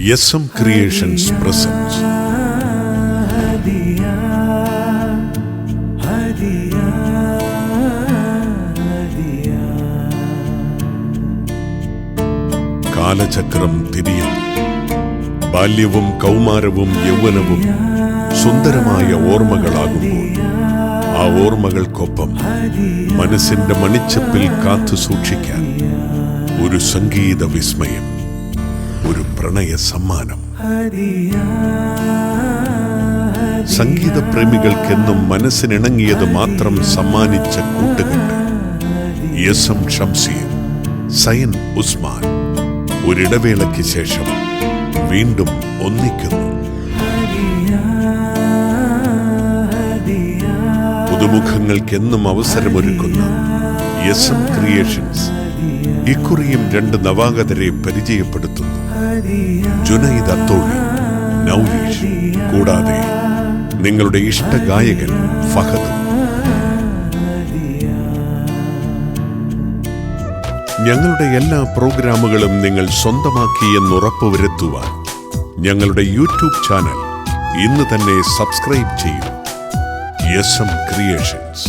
SM Creations presents കാലചക്രം തിരിയുന്നു. ബാല്യവും കൗമാരവും യൗവനവും സുന്ദരമായ ഓർമ്മകളാകുമ്പോൾ ആ ഓർമ്മകൾക്കൊപ്പം മനസ്സിന്റെ മണിച്ചപ്പിൽ കാത്തു സൂക്ഷിക്കാൻ ഒരു സംഗീത വിസ്മയം, ഒരു പ്രണയ സമ്മാനം. സംഗീതപ്രേമികൾക്കെന്നും മനസ്സിനിണങ്ങിയത് മാത്രം സമ്മാനിച്ച കൂട്ടുകെട്ട് SM ഷംസീർ, സയൻ ഉസ്മാൻ ഒരിടവേളയ്ക്ക് ശേഷം വീണ്ടും ഒന്നിക്കുന്നു. പുതുമുഖങ്ങൾക്കെന്നും അവസരമൊരുക്കുന്ന SM ക്രിയേഷൻസ് ഇക്കുറിയും 2 നവാഗതരെ പരിചയപ്പെടുത്തുന്നു. ജുനൈദ് അത്തോളി, നൗരീഷ്, കൂടാതെ നിങ്ങളുടെ ഇഷ്ടഗായകൻ ഫഹദ്. ഞങ്ങളുടെ എല്ലാ പ്രോഗ്രാമുകളും നിങ്ങൾ സ്വന്തമാക്കി എന്നുറപ്പുവരുത്തുവാൻ ഞങ്ങളുടെ YouTube ചാനൽ ഇന്ന് തന്നെ സബ്സ്ക്രൈബ് ചെയ്യൂ. SM creations.